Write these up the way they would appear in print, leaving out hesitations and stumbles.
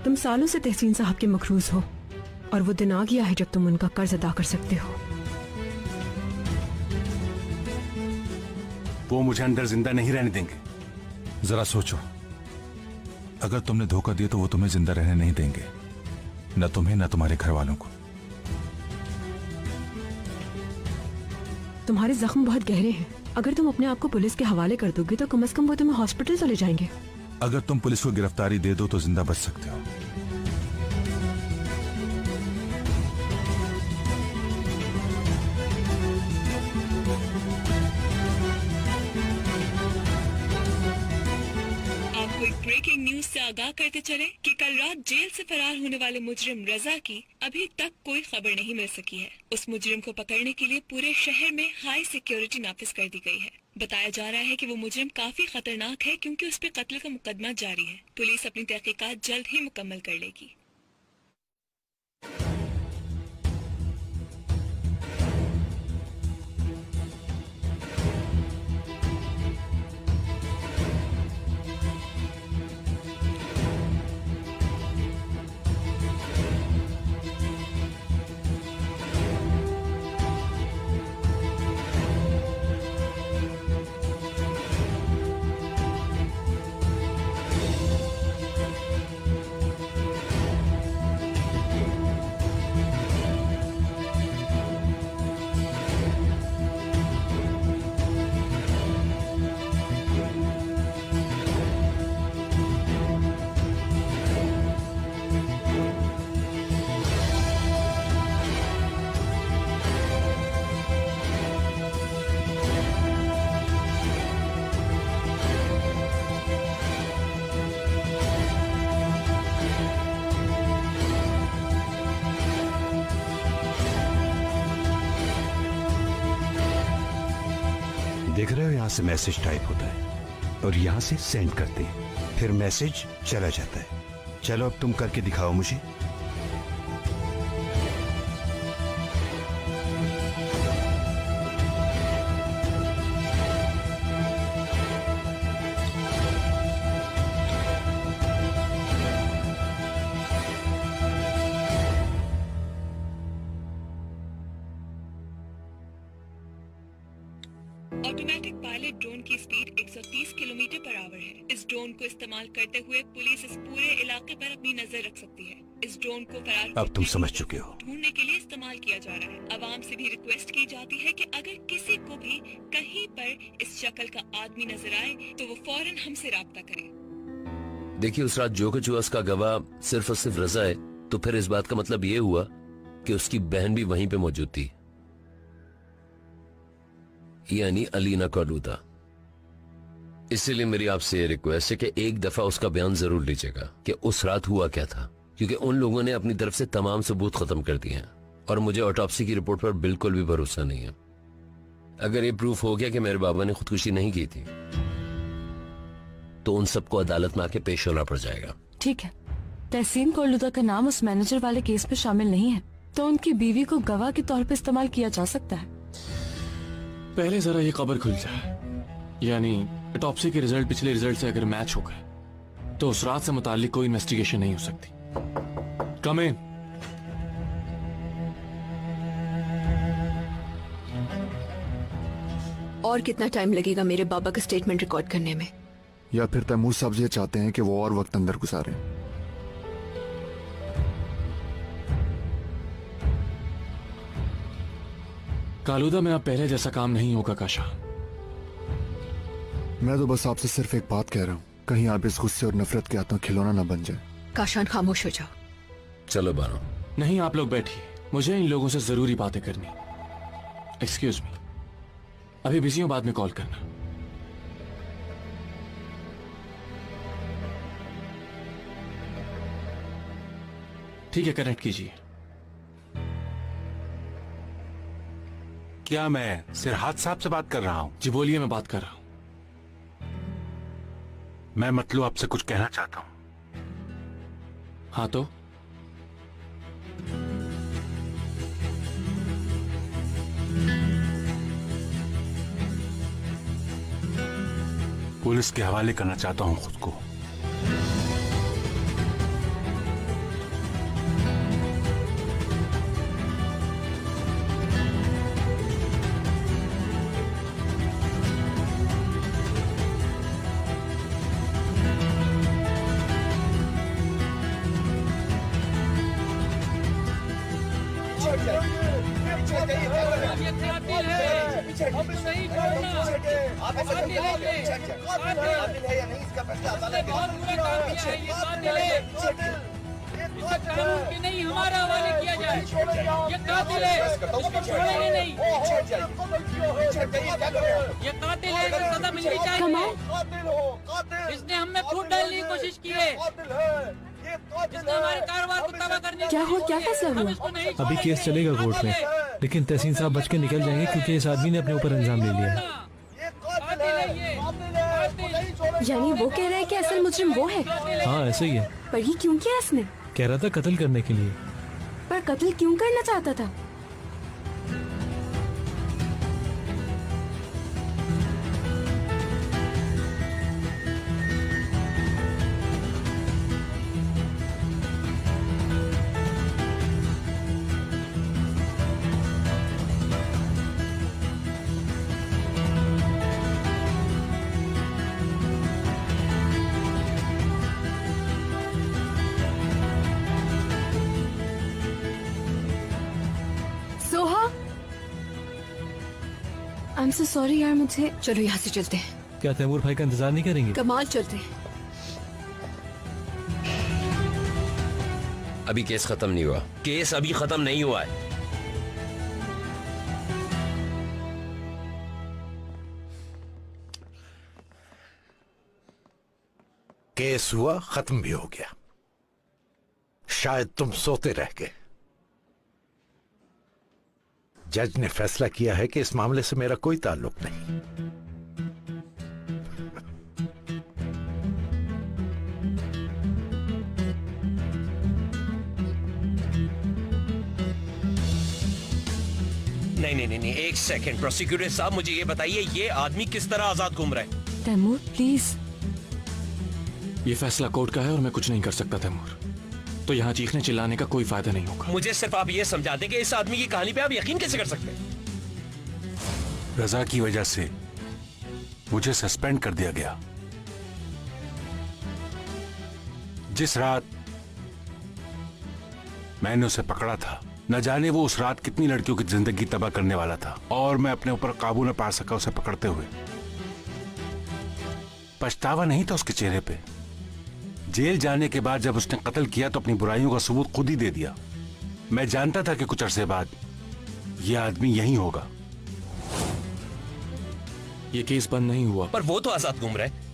तुम सालों से तहसीन साहब के मखरूज हो और वो दिन आ गया है जब तुम उनका कर्ज अदा कर सकते हो। वो मुझे अंदर जिंदा नहीं रहने देंगे। जरा सोचो, अगर तुमने धोखा दिया तो वो तुम्हें जिंदा रहने नहीं देंगे, न तुम्हें न तुम्हारे घर वालों को। तुम्हारे जख्म बहुत गहरे हैं। अगर तुम अपने आप को पुलिस के हवाले कर दोगे तो कम से कम वो तुम्हें हॉस्पिटल तो ले जाएंगे। अगर तुम पुलिस को गिरफ्तारी दे दो तो जिंदा बच सकते हो। आपको एक ब्रेकिंग न्यूज से आगाह करते चले कि कल रात जेल से फरार होने वाले मुजरिम रजा की अभी तक कोई खबर नहीं मिल सकी है। उस मुजरिम को पकड़ने के लिए पूरे शहर में हाई सिक्योरिटी नाफिज कर दी गई है। बताया जा रहा है कि वो मुजरिम काफी खतरनाक है क्योंकि उस पर कत्ल का मुकदमा जारी है। पुलिस अपनी तहकीकात जल्द ही मुकम्मल कर लेगी। देख रहे हो, यहां से मैसेज टाइप होता है और यहां से सेंड करते हैं, फिर मैसेज चला जाता है। चलो अब तुम करके दिखाओ मुझे। ऑटोमेटिक पायलट ड्रोन की स्पीड 130 किलोमीटर पर आवर है। इस ड्रोन को इस्तेमाल करते हुए पुलिस इस पूरे इलाके पर अपनी नजर रख सकती है। इस ड्रोन को फरार अब तुम समझ चुके हो। ढूंढने के लिए इस्तेमाल किया जा रहा है। आवाम से भी रिक्वेस्ट की जाती है कि अगर किसी को भी कहीं पर इस शक्ल का आदमी नजर आए तो वो फौरन हमसे राब्ता करे। देखिए, उस रात जो कुछ हुआ उसका गवाह सिर्फ और सिर्फ रजा है, तो फिर इस बात का मतलब ये हुआ कि उसकी बहन भी वहीं पे मौजूद थी, यानी अलीना कालूदा। इसलिए मेरी आपसे ये रिक्वेस्ट है कि एक दफा उसका बयान जरूर लीजिएगा कि उस रात हुआ क्या था, क्योंकि उन लोगों ने अपनी तरफ से तमाम सबूत खत्म कर दिए हैं और मुझे ऑटोप्सी की रिपोर्ट पर बिल्कुल भी भरोसा नहीं है। अगर ये प्रूफ हो गया कि मेरे बाबा ने खुदकुशी नहीं की थी तो उन सबको अदालत में आके पेश होना पड़ जाएगा। ठीक है, तहसीन कालूदा का नाम उस मैनेजर वाले केस में शामिल नहीं है, तो उनकी बीवी को गवाह के तौर पर इस्तेमाल किया जा सकता है। पहले जरा ये खबर खुल जाए, यानी ऑटोप्सी के रिजल्ट पिछले रिजल्ट से अगर मैच हो गए तो उस रात से मुताल्लिक कोई इन्वेस्टिगेशन नहीं हो सकती। कम इन। और कितना टाइम लगेगा मेरे बाबा का स्टेटमेंट रिकॉर्ड करने में? या फिर तैमूर साहब ये चाहते हैं कि वो और वक्त अंदर गुजारें? कालूदा में अब पहले जैसा काम नहीं होगा काशा। मैं तो बस आपसे सिर्फ एक बात कह रहा हूँ, कहीं आप इस गुस्से और नफरत के हाथों खिलौना ना बन जाए। काशान, खामोश हो जाओ। चलो बानो। नहीं, आप लोग बैठिए, मुझे इन लोगों से जरूरी बातें करनी। एक्सक्यूज मी, अभी बिजी हूं, बाद में कॉल करना। ठीक है, कनेक्ट कीजिए। क्या मैं सिरहात साहब से बात कर रहा हूँ? जी बोलिए, मैं बात कर रहा हूँ। मैं मतलब आपसे कुछ कहना चाहता हूँ। हाँ तो पुलिस के हवाले करना चाहता हूँ खुद को। नहीं हमारा हवाले किया जाए। ये कातिल है, इसको छोड़ेंगे नहीं। ये कातिल है, इसे सजा मिलनी चाहिए। इसने हमें फूट डालने की कोशिश की है, इसने हमारे कारोबार को तबाह करने क्या हुआ, क्या फैसला हुआ? अभी केस चलेगा कोर्ट में, लेकिन तहसीन साहब बच के निकल जाएंगे क्योंकि इस आदमी ने अपने ऊपर इल्जाम ले लिया है। यानी वो कह रहा है कि असल मुजरिम वो है? हाँ ऐसे ही है। पर ये क्यों किया इसने? कह रहा था कत्ल करने के लिए। पर कत्ल क्यों करना चाहता था? Soha, I am so sorry यार, मुझे चलो यहाँ से चलते हैं। क्या तैमूर भाई का इंतजार नहीं करेंगे? कमाल चलते हैं। अभी केस खत्म नहीं हुआ, केस अभी खत्म नहीं हुआ है। केस हुआ, खत्म भी हो गया। शायद तुम सोते रह गए। जज ने फैसला किया है कि इस मामले से मेरा कोई ताल्लुक नहीं। नहीं, एक सेकंड प्रोसिक्यूटर साहब, मुझे ये बताइए ये आदमी किस तरह आजाद घूम रहा है? तैमूर प्लीज। ये फैसला कोर्ट का है और मैं कुछ नहीं कर सकता तैमूर, तो यहाँ चीखने चिल्लाने का कोई फायदा नहीं होगा। मुझे सिर्फ आप ये समझा दें कि इस आदमी की कहानी पे आप यकीन कैसे कर सकते हैं? रजा की वजह से मुझे सस्पेंड कर दिया गया। जिस रात मैंने उसे पकड़ा था, न जाने वो उस रात कितनी लड़कियों की जिंदगी तबाह करने वाला था, और मैं अपने ऊपर काबू न पा सका उसे पकड़ते हुए। पछतावा नहीं था उसके चेहरे पे। जेल जाने के बाद जब उसने कत्ल किया तो अपनी बुराइयों का सबूत खुद ही दे दिया। मैं जानता था कि कुछ अरसे बाद यह आदमी यहीं होगा। ये केस बंद नहीं हुआ। पर वो तो आजाद घूम रहा है।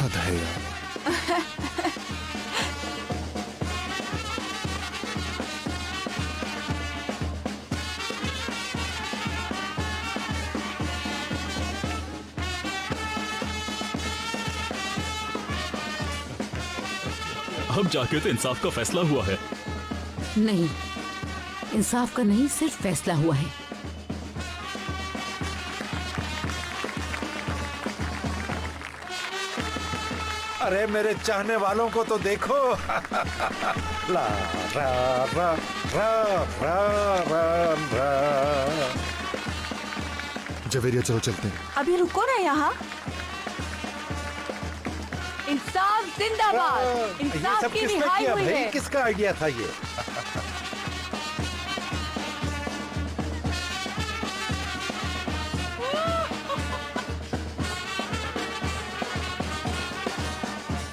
हद है यार। अब जाके तो इंसाफ का फैसला हुआ है। नहीं, इंसाफ का नहीं, सिर्फ फैसला हुआ है। अरे मेरे चाहने वालों को तो देखो। ला रा रा रा रा रा रा। जवेरिया चलो चलते हैं। अभी रुको ना यहाँ। इंसाफ जिंदाबाद। ये इंसाफ सब की किसने रिहाई किया हुई भाई? है। किसका आइडिया था ये?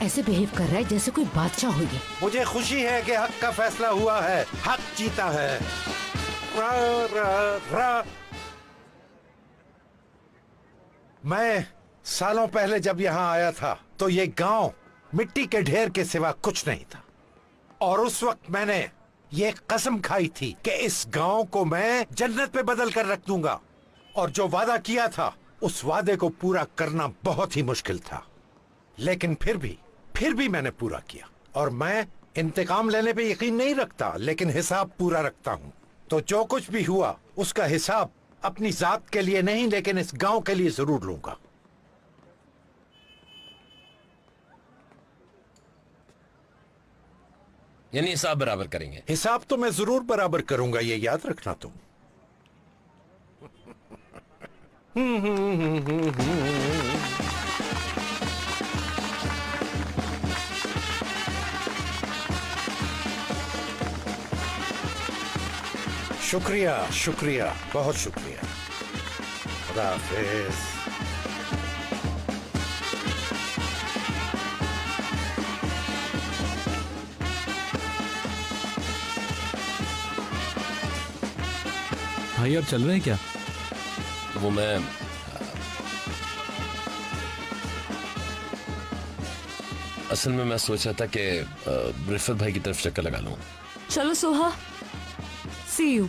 ऐसे बिहेव कर रहा है जैसे कोई बादशाह हो ये। मुझे खुशी है कि हक का फैसला हुआ है, हक जीता है। रा रा रा। मैं सालों पहले जब यहाँ आया था तो ये गांव मिट्टी के ढेर के सिवा कुछ नहीं था, और उस वक्त मैंने ये कसम खाई थी कि इस गांव को मैं जन्नत पे बदल कर रख दूंगा, और जो वादा किया था उस वादे को पूरा करना बहुत ही मुश्किल था, लेकिन फिर भी मैंने पूरा किया। और मैं इंतकाम लेने पे यकीन नहीं रखता, लेकिन हिसाब पूरा रखता हूं। तो जो कुछ भी हुआ उसका हिसाब अपनी जात के लिए नहीं, लेकिन इस गांव के लिए जरूर लूंगा। यानी हिसाब बराबर करेंगे? हिसाब तो मैं जरूर बराबर करूंगा, ये याद रखना तुम। शुक्रिया शुक्रिया, बहुत शुक्रिया। खुदा हाफिज। भाई आप चल रहे हैं क्या? वो मैं असल में मैं सोचा था कि रिफत भाई की तरफ चक्कर लगा लूं। चलो सोहा, सी यू।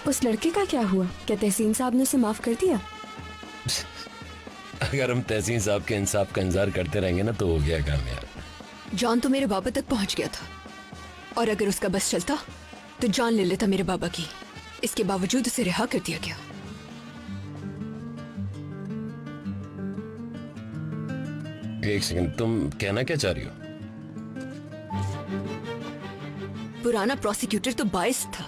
उस लड़के का क्या हुआ? क्या तहसीन साहब ने उसे माफ कर दिया? अगर हम तहसीन साहब के इंसाफ का इंतजार करते रहेंगे ना तो हो गया काम यार। जॉन तो मेरे बाबा तक पहुंच गया था, और अगर उसका बस चलता तो जान ले लेता मेरे बाबा की। इसके बावजूद उसे रिहा कर दिया गया। एक सेकंड, तुम कहना क्या चाह रही हो? पुराना प्रोसिक्यूटर तो बाइस था,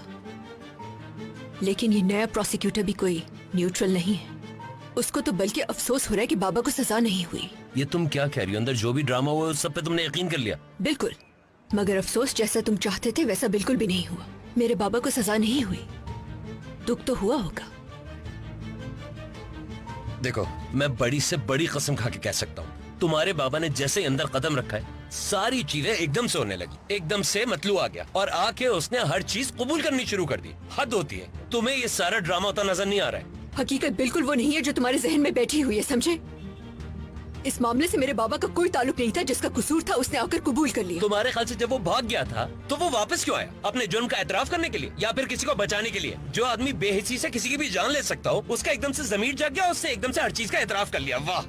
लेकिन ये नया प्रोसिक्यूटर भी कोई न्यूट्रल नहीं है। उसको तो बल्कि अफसोस हो रहा है कि बाबा को सजा नहीं हुई। ये तुम क्या कह रही हो? अंदर जो भी ड्रामा हुआ उस सब पे तुमने यकीन कर लिया? बिल्कुल, मगर अफसोस जैसा तुम चाहते थे वैसा बिल्कुल भी नहीं हुआ। मेरे बाबा को सजा नहीं हुई, दुख तो हुआ होगा। देखो, मैं बड़ी से बड़ी कसम खा के कह सकता हूँ, तुम्हारे बाबा ने जैसे ही अंदर कदम रखा है सारी चीजें एकदम से होने लगी। एकदम से मतलू आ गया और आके उसने हर चीज कबूल करनी शुरू कर दी। हद होती है। तुम्हें ये सारा ड्रामा होता नजर नहीं आ रहा है? हकीकत बिल्कुल वो नहीं है जो तुम्हारे जहन में बैठी हुई है, समझे? इस मामले से मेरे बाबा का कोई ताल्लुक नहीं था। जिसका कसूर था उसने आकर कबूल कर लिया। तुम्हारे ख्याल से जब वो भाग गया था तो वो वापस क्यों आया? अपने जुर्म का एतराफ करने के लिए या फिर किसी को बचाने के लिए? जो आदमी बेहिसी से किसी की भी जान ले सकता हो, उसका एकदम से जमीर जाग गया, उससे एकदम से हर चीज का एतराफ कर लिया। वाह!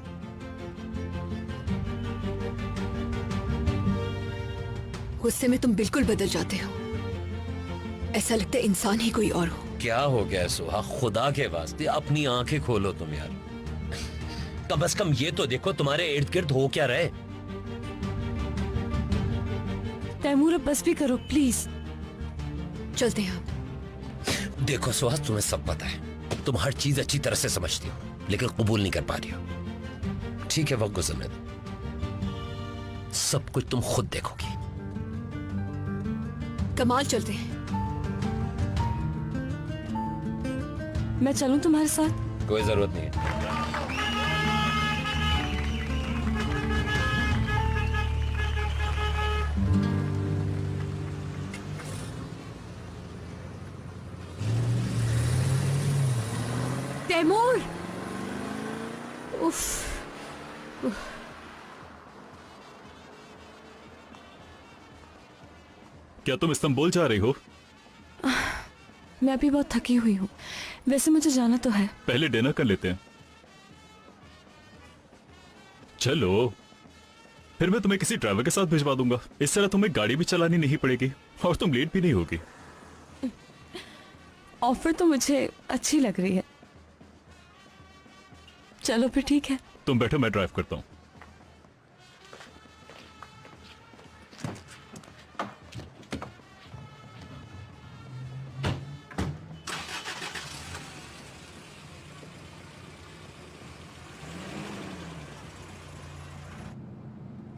गुस्से में तुम बिल्कुल बदल जाते हो। ऐसा लगता है इंसान ही कोई और हो। क्या हो गया सुहा? खुदा के वास्ते अपनी आंखें खोलो तुम यार। कम से कम ये तो देखो तुम्हारे इर्द गिर्द हो क्या रहे। तैमूर अब बस भी करो प्लीज। चलते हैं। देखो सुहास, तुम्हें सब पता है, तुम हर चीज अच्छी तरह से समझती हो लेकिन कबूल नहीं कर पा रही हो। ठीक है, वक्त गुजरने दो, सब कुछ तुम खुद देखोगी। कमाल, चलते हैं। मैं चलूं तुम्हारे साथ? कोई जरूरत नहीं है। तैमूर! उफ। क्या तुम इस्तांबुल जा रही हो? मैं अभी बहुत थकी हुई हूँ। वैसे मुझे जाना तो है। पहले डिनर कर लेते हैं। चलो, फिर मैं तुम्हें किसी ड्राइवर के साथ भिजवा दूंगा। इस तरह तुम्हें गाड़ी भी चलानी नहीं पड़ेगी और तुम लेट भी नहीं होगी। ऑफर तो मुझे अच्छी लग रही है। चलो फिर ठीक है। तुम बैठो, मैं ड्राइव करता हूँ।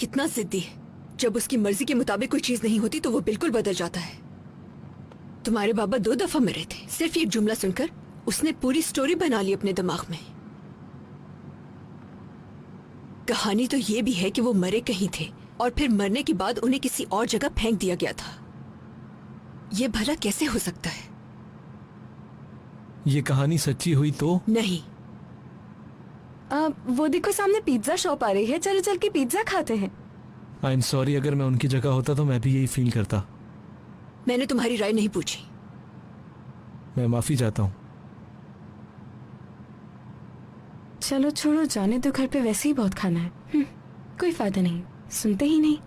कितना जिद्दी है। जब उसकी मर्जी के मुताबिक कोई चीज नहीं होती तो वो बिल्कुल बदल जाता है। तुम्हारे बाबा 2 दफा मरे थे। सिर्फ एक जुमला सुनकर उसने पूरी स्टोरी बना ली अपने दिमाग में। कहानी तो ये भी है कि वो मरे कहीं थे और फिर मरने के बाद उन्हें किसी और जगह फेंक दिया गया था। ये भला कैसे हो सकता है? ये कहानी सच्ची हुई तो? नहीं। वो देखो सामने पिज्जा शॉप आ रही है, चलो चल के पिज्जा खाते हैं। आई एम सॉरी, अगर मैं उनकी जगह होता तो मैं भी यही फील करता। मैंने तुम्हारी राय नहीं पूछी। मैं माफी चाहता हूँ। चलो छोड़ो, जाने तो, घर पे वैसे ही बहुत खाना है। कोई फायदा नहीं, सुनते ही नहीं।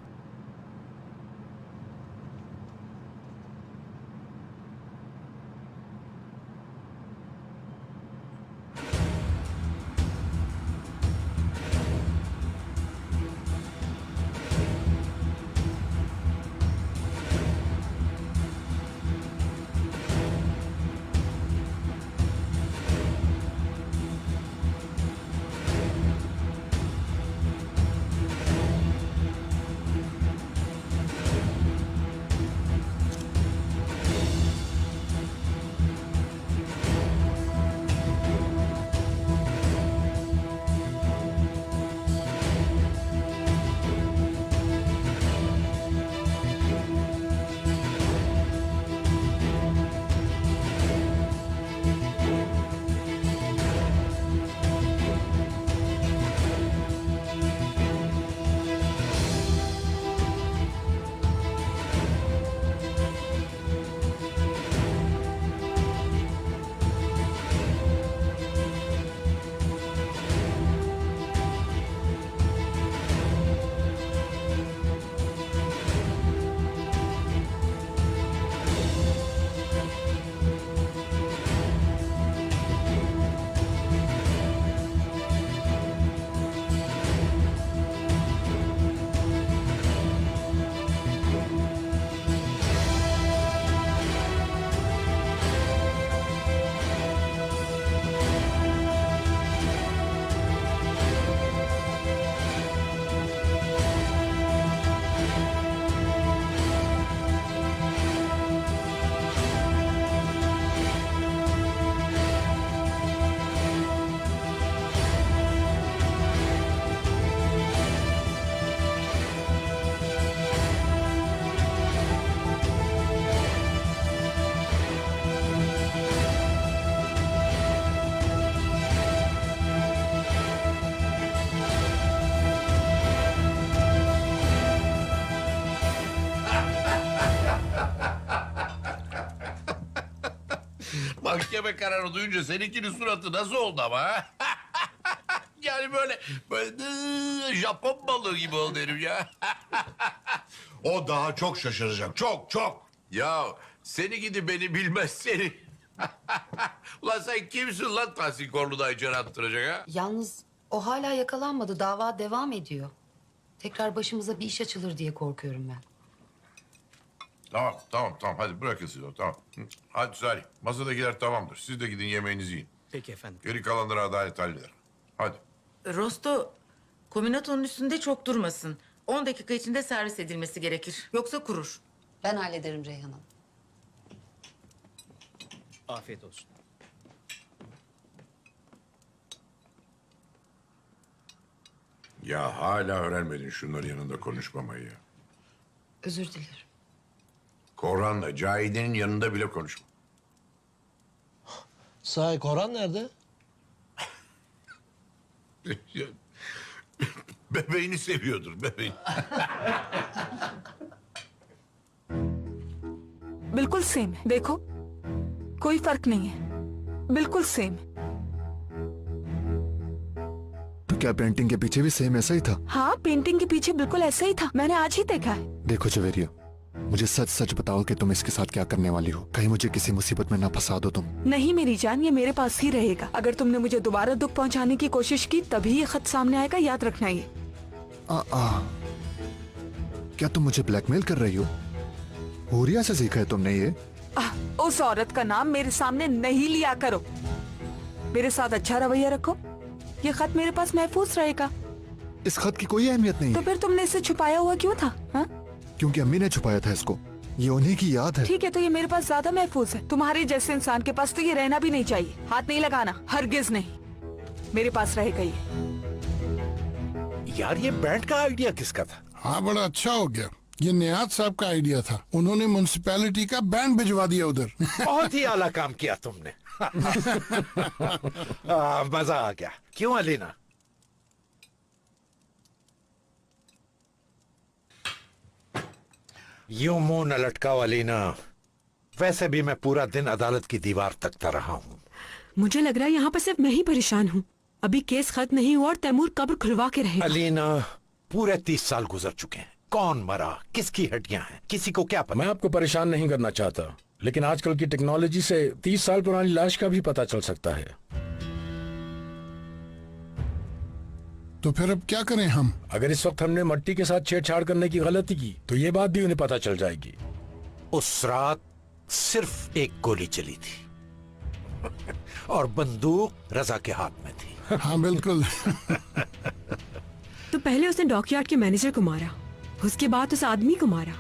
Mahkeme kararı duyunca seninkinin suratı nasıl oldu ama ha? Yani böyle Japon balığı gibi oldu herif ya. O daha çok şaşıracak. Çok çok. Ya seni gidi beni bilmez seni. Ulan sen kimsin lan Tahsin Korlu'da içeri attıracak ha? Yalnız o hala yakalanmadı. Dava devam ediyor. Tekrar başımıza bir iş açılır diye korkuyorum ben. Tamam hadi bırakın siz o tamam. Hadi Salih masadakiler tamamdır. Siz de gidin yemeğinizi yiyin. Peki efendim. Geri kalanları adalet halleder. Hadi. Rosto, kombinatonun üstünde çok durmasın. 10 dakika içinde servis edilmesi gerekir. Yoksa kurur. Ben hallederim Reyhan Hanım. Afiyet olsun. Ya hala öğrenmedin şunların yanında konuşmamayı ya. Özür dilerim. Korhan'la Cahide'nin yanında bile konuşma. Sahi Koran nerede? Bebeğini seviyordur bebeğini. बिल्कुल same है देखो कोई फर्क नहीं है बिल्कुल same है। तो क्या पेंटिंग के पीछे भी सेम ऐसा ही था? हाँ पेंटिंग के पीछे बिल्कुल ऐसा ही था मैंने आज ही देखा है। देखो जवेरिया, मुझे सच सच बताओ कि तुम इसके साथ क्या करने वाली हो। कहीं मुझे किसी मुसीबत में ना फंसा दो तुम। नहीं मेरी जान ये मेरे पास ही रहेगा। अगर तुमने मुझे दोबारा दुख पहुंचाने की कोशिश की तभी ये खत सामने आएगा, याद रखना ये। क्या तुम मुझे ब्लैकमेल कर रही हो? हुरिया से सीखा है तुमने ये? उस औरत का नाम मेरे सामने नहीं लिया करो। मेरे साथ अच्छा रवैया रखो। ये खत मेरे पास महफूज रहेगा। इस खत की कोई अहमियत नहीं तो है। फिर तुमने इसे छुपाया हुआ क्यों था? हा? क्योंकि अम्मी ने छुपाया था इसको। ये उन्हीं की याद है। ठीक है तो ये मेरे पास ज्यादा महफूज है। तुम्हारे जैसे इंसान के पास तो ये रहना भी नहीं चाहिए। हाथ नहीं लगाना, हरगिज नहीं। मेरे पास रहेगा ये। यार ये बैंड का आइडिया किसका था? हाँ बड़ा अच्छा हो गया। ये नियाज साहब का आइडिया था। उन्होंने म्युनिसिपैलिटी का बैंड भिजवा दिया उधर। बहुत ही आला काम किया तुमने। मजा आ गया। क्यों अलीना? यूं मुंह न लटकाओ अलीना। वैसे भी मैं पूरा दिन अदालत की दीवार तकता रहा हूँ। मुझे लग रहा है यहाँ पर सिर्फ मैं ही परेशान हूँ। अभी केस खत्म नहीं हुआ और तैमूर कब्र खुलवा के रहेगा। अलीना पूरे 30 साल गुजर चुके हैं। कौन मरा, किसकी हड्डियां हैं, किसी को क्या पता। मैं आपको परेशान नहीं करना चाहता, लेकिन आजकल की टेक्नोलॉजी से 30 साल पुरानी लाश का भी पता चल सकता है। तो फिर अब क्या करें हम? अगर इस वक्त हमने मट्टी के साथ छेड़छाड़ करने की गलती की तो ये बात भी उन्हें पता चल जाएगी। उस रात सिर्फ एक गोली चली थी और बंदूक रजा के हाथ में थी। हाँ बिल्कुल। तो पहले उसने डॉकयार्ड के मैनेजर को मारा, उसके बाद उस आदमी को मारा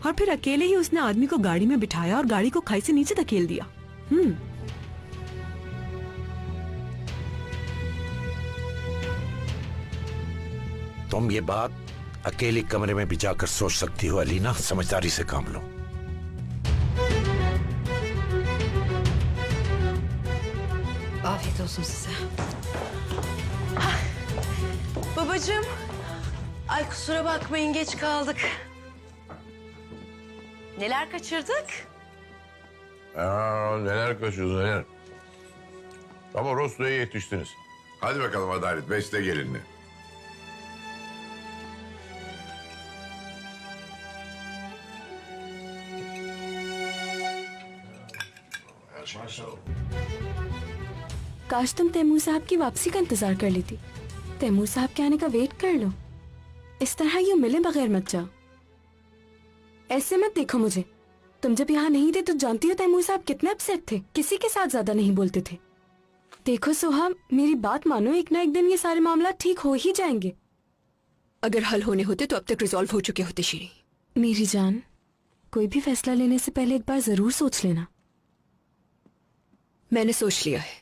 और फिर अकेले ही उसने आदमी को गाड़ी में बिठाया और गाड़ी को खाई से नीचे धकेल दिया। तुम ये बात अकेले कमरे में भी जाकर सोच सकती हो अलीना। समझदारी से काम लो। Afiyet olsun size. Babacığım. Ay kusura bakmayın geç kaldık. Neler kaçırdık? Neler kaçıyoruz neler. Ama Rosto'ya yetiştiniz. Hadi bakalım Adalet, beste gelinle. काश तुम तैमूर साहब की वापसी का इंतजार कर लेती। तैमूर साहब के आने का वेट कर लो। इस तरह यूं मिले बगैर मत जाओ। ऐसे मत देखो मुझे। तुम जब यहाँ नहीं थे तो जानती हो तैमूर साहब कितने अपसेट थे। किसी के साथ ज्यादा नहीं बोलते थे। देखो सोहा, मेरी बात मानो, एक ना एक दिन ये सारे मामला ठीक हो ही जाएंगे। अगर हल होने होते तो अब तक रिजॉल्व हो चुके होते शीरी। मेरी जान, कोई भी फैसला लेने से पहले एक बार जरूर सोच लेना। मैंने सोच लिया है।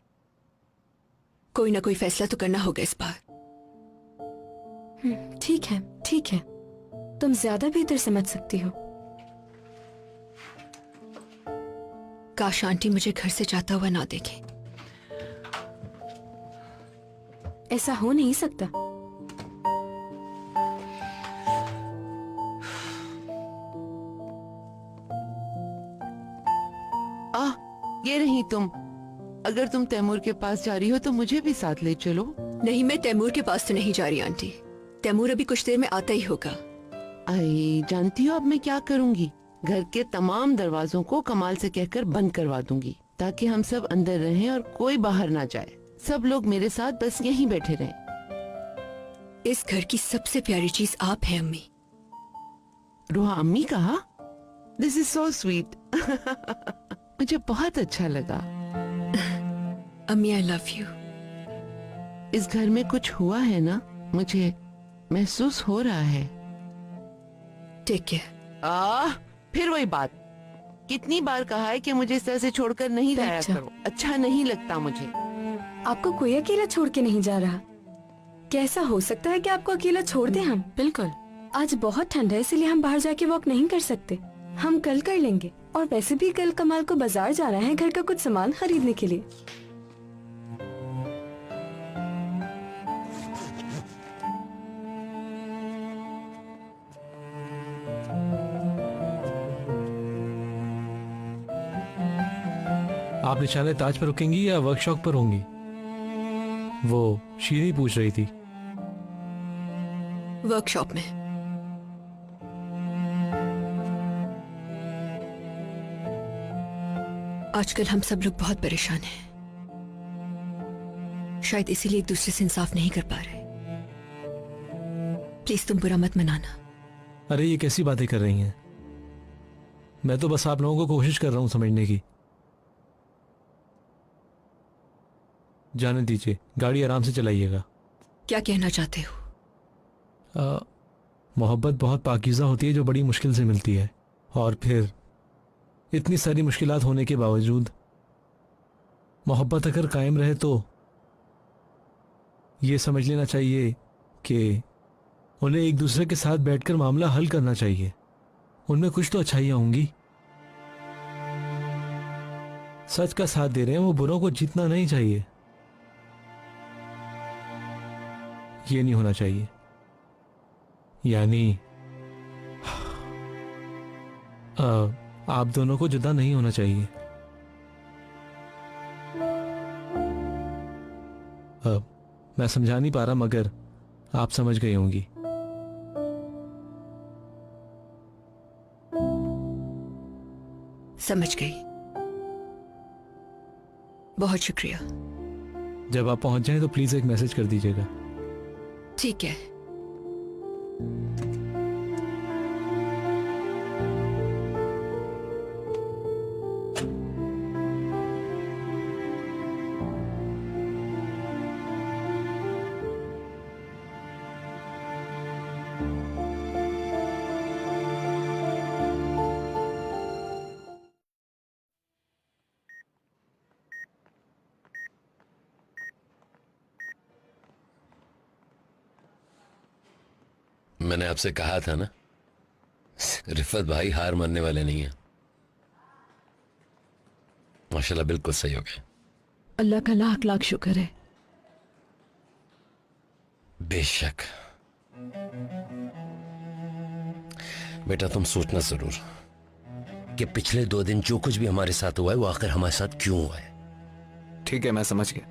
कोई ना कोई फैसला तो करना होगा इस बार। ठीक है ठीक है, तुम ज्यादा भी इधर समझ सकती हो। काश आंटी मुझे घर से जाता हुआ ना देखे। ऐसा हो नहीं सकता। ये रही तुम। अगर तुम तैमूर के पास जा रही हो तो मुझे भी साथ ले चलो। नहीं, मैं तैमूर के पास तो नहीं जा रही आंटी। तैमूर अभी कुछ देर में आता ही होगा। आई, जानती हो अब मैं क्या करूँगी? घर के तमाम दरवाजों को कमाल से कहकर बंद करवा दूंगी ताकि हम सब अंदर रहें और कोई बाहर ना जाए। सब लोग मेरे साथ बस यहीं बैठे रहें। इस घर की सबसे प्यारी चीज आप हैं अम्मी। रोहा अम्मी कहा? This is so sweet. मुझे बहुत अच्छा लगा। अम्मी आई लव यू। इस घर में कुछ हुआ है ना, मुझे महसूस हो रहा है। Take care. फिर वही बात, कितनी बार कहा है कि मुझे इस तरह से छोड़कर नहीं जाया करो। अच्छा नहीं लगता मुझे। आपको कोई अकेला छोड़ के नहीं जा रहा। कैसा हो सकता है कि आपको अकेला छोड़ दें हम? बिल्कुल। आज बहुत ठंड है इसलिए हम बाहर जाके वॉक नहीं कर सकते। हम कल कर लेंगे। और वैसे भी कल कमाल को बाजार जाना है घर का कुछ सामान खरीदने के लिए। आप निशाने ताज पर रुकेंगी या वर्कशॉप पर होंगी? वो शीरी पूछ रही थी। वर्कशॉप में। आजकल हम सब लोग बहुत परेशान हैं। शायद इसीलिए एक दूसरे से इंसाफ नहीं कर पा रहे। प्लीज तुम बुरा मत मनाना। अरे ये कैसी बातें कर रही हैं? मैं तो बस आप लोगों को कोशिश कर रहा हूं समझने की। जाने दीजिए, गाड़ी आराम से चलाइएगा। क्या कहना चाहते हो? मोहब्बत बहुत पाकीज़ा होती है जो बड़ी मुश्किल से मिलती है, और फिर इतनी सारी मुश्किलात होने के बावजूद मोहब्बत अगर कायम रहे तो ये समझ लेना चाहिए कि उन्हें एक दूसरे के साथ बैठकर मामला हल करना चाहिए। उनमें कुछ तो अच्छाइयाँ होंगी। सच का साथ दे रहे हैं वो, बुरों को जीतना नहीं चाहिए। ये नहीं होना चाहिए। यानी आप दोनों को जुदा नहीं होना चाहिए। मैं समझा नहीं पा रहा मगर आप समझ गई होंगी। समझ गई। बहुत शुक्रिया। जब आप पहुंच जाएं तो प्लीज एक मैसेज कर दीजिएगा। ठीक है। मैंने आपसे कहा था ना, रिफत भाई हार मानने वाले नहीं है। माशाल्लाह बिल्कुल सही हो गए। अल्लाह का लाख लाख शुक्र है। बेशक। बेटा तुम सोचना जरूर कि पिछले 2 दिन जो कुछ भी हमारे साथ हुआ है वो आखिर हमारे साथ क्यों हुआ है। ठीक है, मैं समझ गया।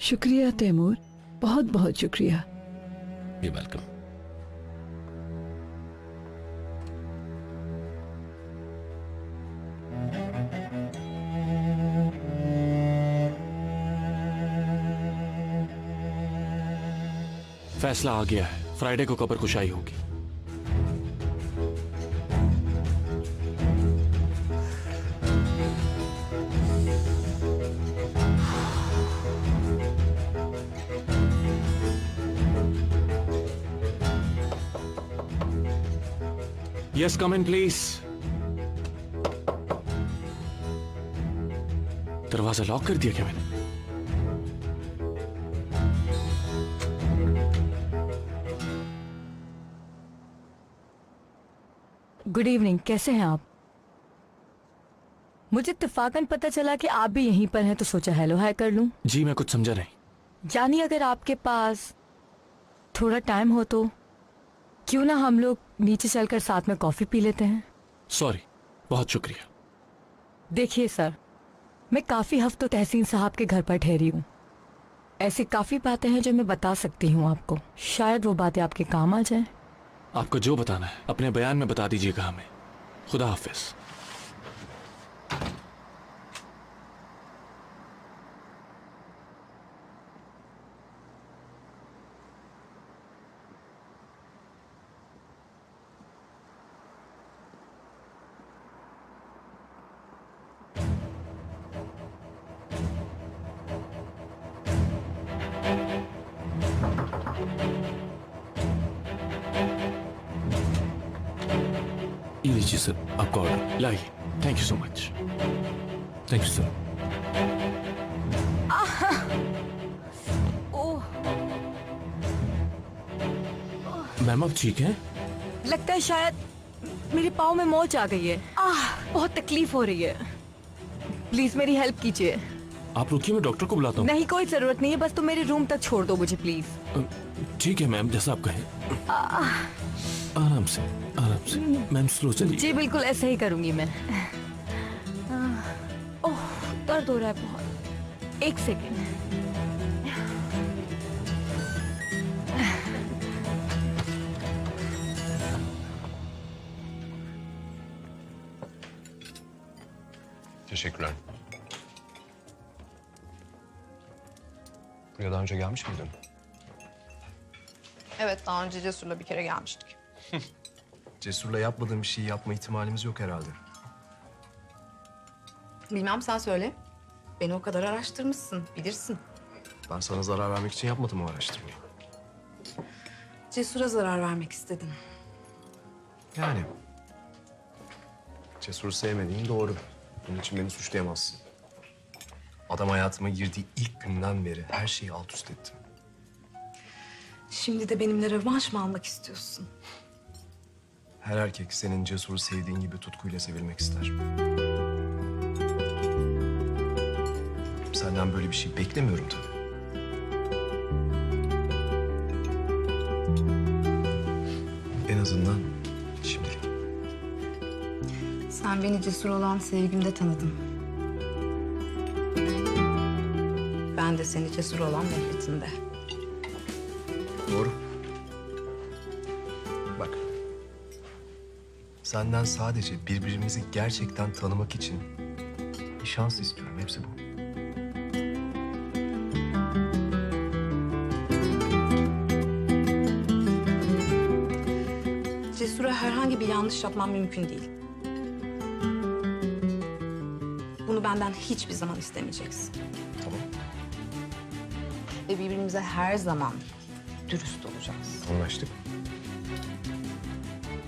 शुक्रिया तैमूर, बहुत बहुत शुक्रिया। You welcome. फैसला आ गया है, फ्राइडे को कब्र कुशाई होगी। Yes, come in please. दरवाजा लॉक कर दिया क्या मैंने? गुड इवनिंग, कैसे हैं आप? मुझे इत्तेफाकन पता चला कि आप भी यहीं पर हैं तो सोचा हेलो हाय कर लूं। जी मैं कुछ समझा नहीं। जानिए, अगर आपके पास थोड़ा टाइम हो तो क्यों ना हम लोग नीचे चलकर साथ में कॉफी पी लेते हैं। सॉरी, बहुत शुक्रिया। देखिए सर, मैं काफी हफ्तों तहसीन साहब के घर पर ठहरी हूँ। ऐसी काफी बातें हैं जो मैं बता सकती हूँ आपको। शायद वो बातें आपके काम आ जाए। आपको जो बताना है अपने बयान में बता दीजिएगा हमें। खुदा हाफिज। ये लीजिए सर आपका ऑर्डर। लाइए। Thank you so much. Thank you sir. Ma'am आप ठीक हैं? लगता है शायद मेरे पाँव में मोच आ गई है। बहुत तकलीफ हो रही है। प्लीज मेरी हेल्प कीजिए। आप रुकिए, मैं डॉक्टर को बुलाता हूँ। नहीं, कोई जरूरत नहीं है, बस तुम मेरे रूम तक छोड़ दो मुझे प्लीज। ठीक है मैम, जैसा आप कहें। आराम से, आराम से। मैम स्लो चलिए। जी बिल्कुल ऐसे ही करूंगी मैं। ओह, दर्द हो रहा है बहुत। एक second. Teşekkürler. Buraya daha önce gelmiş miydin? Evet, daha önce Cesur'la bir kere gelmiştik. Cesur'la yapmadığım bir şey yapma ihtimalimiz yok herhalde. Bilmem, sen söyle. Beni o kadar araştırmışsın, bilirsin. Ben sana zarar vermek için yapmadım o araştırmayı. Cesur'a zarar vermek istedin. Yani. Cesur'u sevmediğin doğru. Bunun için beni suçlayamazsın. Adam hayatıma girdiği ilk günden beri her şeyi alt üst ettim. Şimdi de benimle rövanş mı almak istiyorsun? Her erkek senin Cesur'u sevdiğin gibi tutkuyla sevilmek ister. Senden böyle bir şey beklemiyorum tabii. En azından şimdilik. Sen beni Cesur olan sevgimde tanıdın. Ben de seni Cesur olan nefretinde. Doğru. Bak. Senden sadece birbirimizi gerçekten tanımak için bir şans istiyorum. Hepsi bu. Cesur'a herhangi bir yanlış yapmam mümkün değil. Bunu benden hiçbir zaman istemeyeceksin. Tamam. Ve birbirimize her zaman dürüst olacağız. Anlaştık.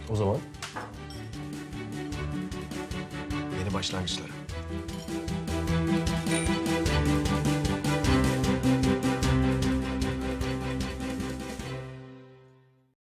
O zaman yeni başlangıçlara.